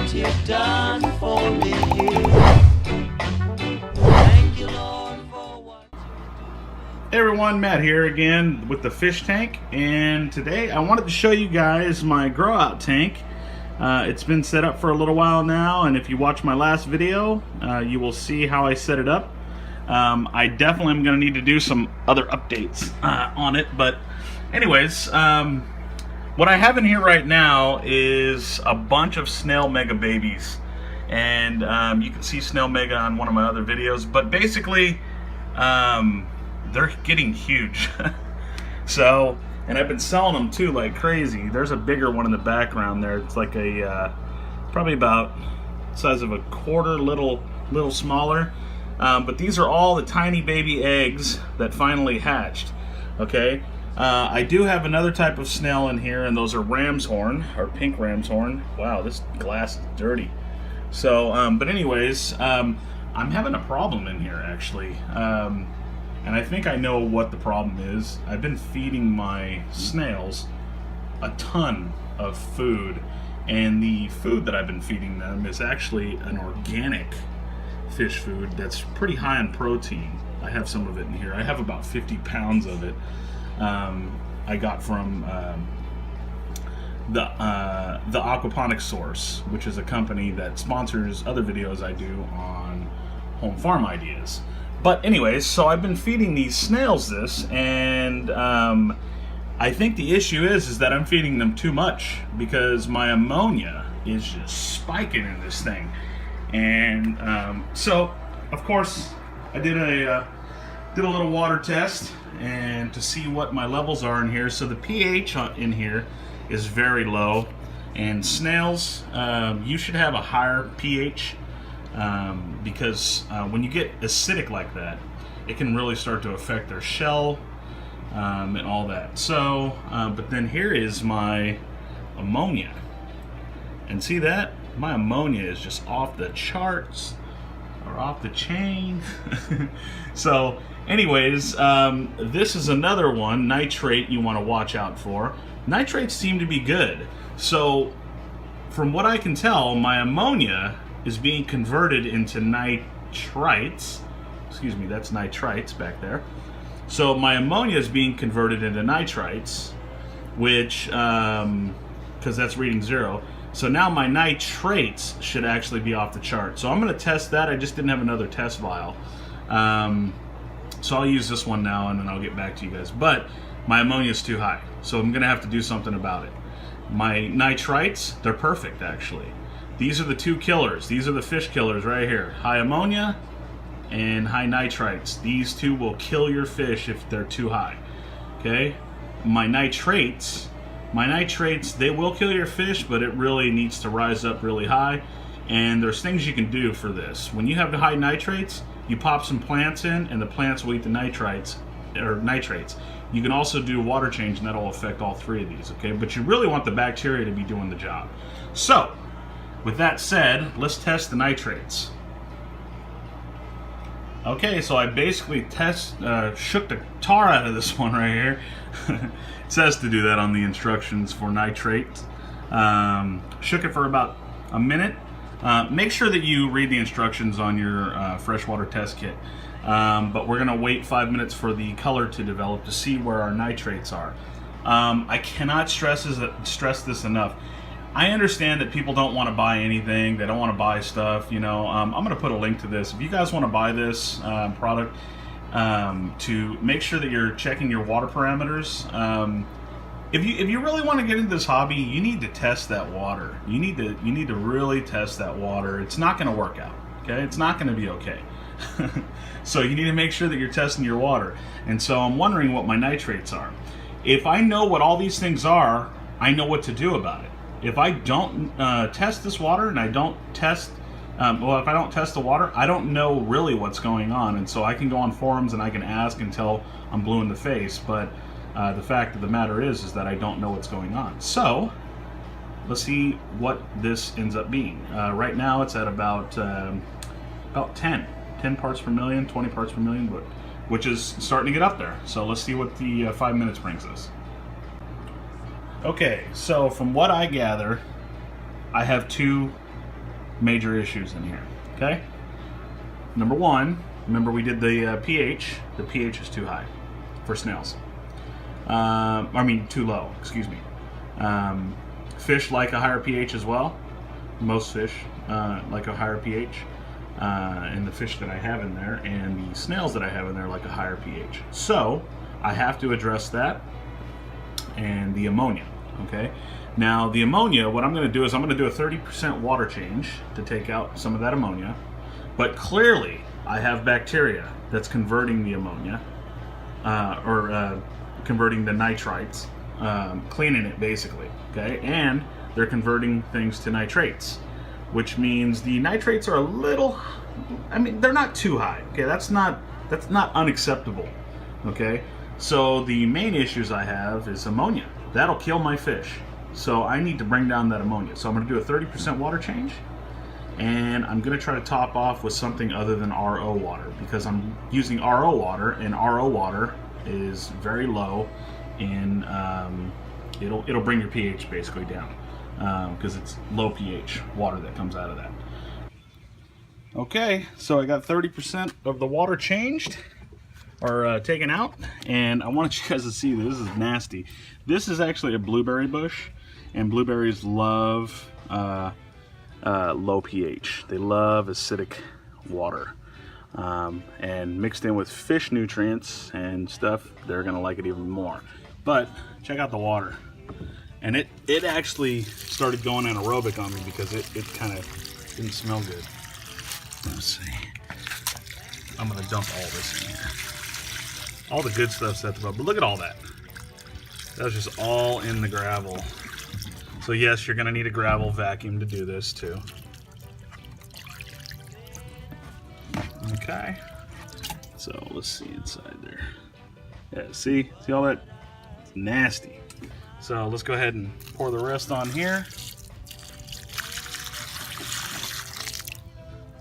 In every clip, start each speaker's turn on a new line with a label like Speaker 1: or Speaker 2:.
Speaker 1: what you've done for me. Thank you, Lord, for what.
Speaker 2: Hey everyone, Matt here again with the fish tank, and today I wanted to show you guys my Growout tank. It's been set up for a little while now, and if you watch my last video, you will see how I set it up. I definitely am going to need to do some other updates on it, but anyways, what I have in here right now is a bunch of Snail Mega babies, and you can see Snail Mega on one of my other videos, but basically they're getting huge. So, and I've been selling them too like crazy. There's a bigger one in the background there. It's like a probably about the size of a quarter, little smaller. But these are all the tiny baby eggs that finally hatched. Okay, I do have another type of snail in here, and those are Ramshorn, or pink Ramshorn. Wow, this glass is dirty. So, but anyways, I'm having a problem in here actually. And I think I know what the problem is. I've been feeding my snails a ton of food, and the food that I've been feeding them is actually an organic fish food that's pretty high in protein. I have some of it in here. I have about 50 pounds of it. I got from the Aquaponics Source, which is a company that sponsors other videos I do on home farm ideas. But anyways, so I've been feeding these snails this, and I think the issue is that I'm feeding them too much, because my ammonia is just spiking in this thing. And so, of course, I did a little water test and to see what my levels are in here. So the pH in here is very low, and snails, you should have a higher pH. Because when you get acidic like that, it can really start to affect their shell and all that. So, but then here is my ammonia, and see that? My ammonia is just off the charts, or off the chain. So, anyways, this is another one, nitrate, you want to watch out for. Nitrates seem to be good. So, from what I can tell, my ammonia is being converted into nitrites. Excuse me, that's nitrites back there. So my ammonia is being converted into nitrites, which, because that's reading 0. So now my nitrates should actually be off the chart. So I'm going to test that. I just didn't have another test vial. So I'll use this one now, and then I'll get back to you guys. But my ammonia is too high, so I'm going to have to do something about it. My nitrites, they're perfect actually. These are the two killers. These are the fish killers right here. High ammonia and high nitrites. These two will kill your fish if they're too high. Okay? My nitrates, they will kill your fish, but it really needs to rise up really high. And there's things you can do for this. When you have the high nitrates, you pop some plants in, and the plants will eat the nitrates. You can also do water change, and that'll affect all three of these. Okay? But you really want the bacteria to be doing the job. So, with that said, let's test the nitrates. Okay, so I basically shook the tar out of this one right here. It says to do that on the instructions for nitrate. Shook it for about a minute. Make sure that you read the instructions on your freshwater test kit. But we're going to wait 5 minutes for the color to develop to see where our nitrates are. I cannot stress this enough. I understand that people don't want to buy anything. They don't want to buy stuff, you know. I'm going to put a link to this. If you guys want to buy this product, to make sure that you're checking your water parameters. If you really want to get into this hobby, you need to test that water. You need to really test that water. It's not going to work out, okay? It's not going to be okay. So you need to make sure that you're testing your water. And so I'm wondering what my nitrates are. If I know what all these things are, I know what to do about it. If I don't test this water, and I don't test, if I don't test the water, I don't know really what's going on. And so I can go on forums and I can ask until I'm blue in the face. But the fact of the matter is that I don't know what's going on. So let's see what this ends up being. Right now it's at about 10 parts per million, 20 parts per million, which is starting to get up there. So let's see what the 5 minutes brings us. Okay, so from what I gather, I have two major issues in here. Okay. Number one, remember we did the pH. The pH is too high for snails. I mean, too low. Excuse me. Fish like a higher pH as well. Most fish like a higher pH. And the fish that I have in there and the snails that I have in there like a higher pH. So I have to address that and the ammonia. Okay. Now the ammonia, what I'm going to do is I'm going to do a 30% water change to take out some of that ammonia. But clearly, I have bacteria that's converting the ammonia, converting the nitrites, cleaning it basically, okay? And they're converting things to nitrates, which means the nitrates are a little, I mean, they're not too high, okay? That's not unacceptable, okay? So the main issues I have is ammonia. That'll kill my fish. So I need to bring down that ammonia. So I'm going to do a 30% water change. And I'm going to try to top off with something other than RO water because I'm using RO water, and RO water is very low in it'll bring your pH basically down because it's low pH water that comes out of that. Okay, so I got 30% of the water changed or taken out, and I wanted you guys to see this is nasty. This is actually a blueberry bush, and blueberries love low pH. They love acidic water, and mixed in with fish nutrients and stuff, they're gonna like it even more. But check out the water, and it actually started going anaerobic on me because it kind of didn't smell good. Let's see. I'm gonna dump all this in here. All the good stuff's at the bottom, but look at all that. That was just all in the gravel. So yes, you're going to need a gravel vacuum to do this too. Okay. So let's see inside there. Yeah, see all that? It's nasty. So let's go ahead and pour the rest on here.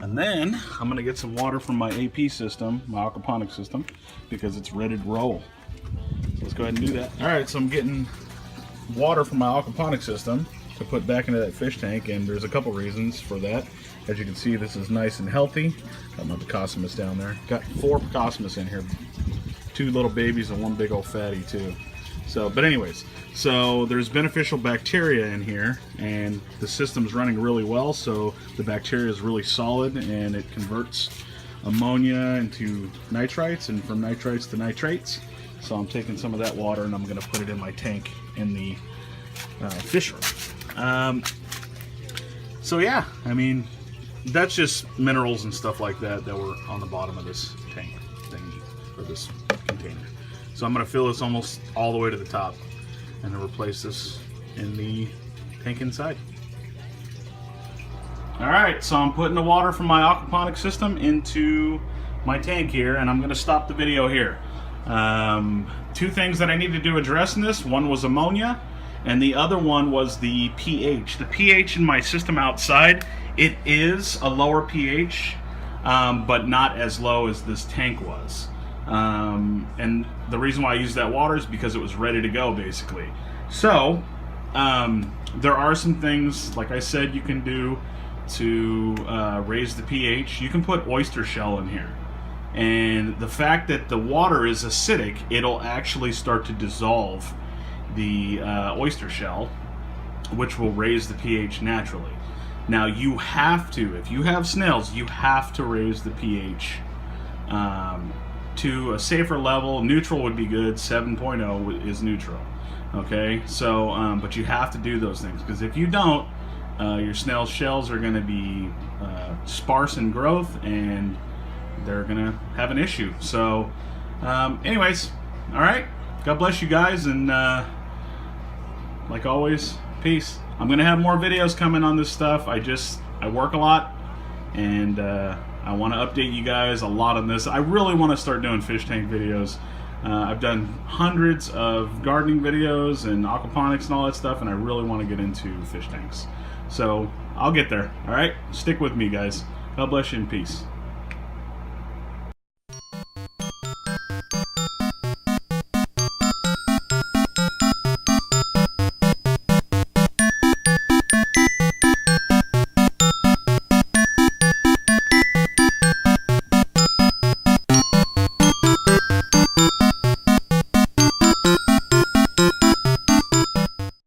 Speaker 2: And then I'm going to get some water from my AP system, my aquaponics system, because it's ready to roll. So let's go ahead and do that. All right, so I'm getting water from my aquaponics system to put back into that fish tank, and there's a couple reasons for that. As you can see, this is nice and healthy. Got my Picosmus down there. Got 4 Picosmus in here. 2 little babies and 1 big old fatty too. So, but anyways, so there's beneficial bacteria in here, and the system's running really well, so the bacteria is really solid, and it converts ammonia into nitrites, and from nitrites to nitrates. So I'm taking some of that water and I'm going to put it in my tank in the fish room. So yeah, I mean, that's just minerals and stuff like that that were on the bottom of this tank thingy, or this container. So I'm going to fill this almost all the way to the top and then replace this in the tank inside. Alright, so I'm putting the water from my aquaponics system into my tank here, and I'm going to stop the video here. 2 things that I needed to address in this. One was ammonia, and the other one was the pH. The pH in my system outside, it is a lower pH, but not as low as this tank was. And the reason why I used that water is because it was ready to go, basically. So, there are some things, like I said, you can do to raise the pH. You can put oyster shell in here. And the fact that the water is acidic, it'll actually start to dissolve the oyster shell, which will raise the pH naturally. Now you have to, if you have snails, you have to raise the pH to a safer level. Neutral would be good. 7.0 is neutral. Okay, so but you have to do those things, because if you don't, your snail shells are going to be sparse in growth, and they're going to have an issue. So anyways, all right, God bless you guys, and like always, peace. I'm going to have more videos coming on this stuff. I work a lot, and I want to update you guys a lot on this. I really want to start doing fish tank videos. I've done hundreds of gardening videos and aquaponics and all that stuff, and I really want to get into fish tanks. So I'll get there. All right, stick with me, guys. God bless you and peace.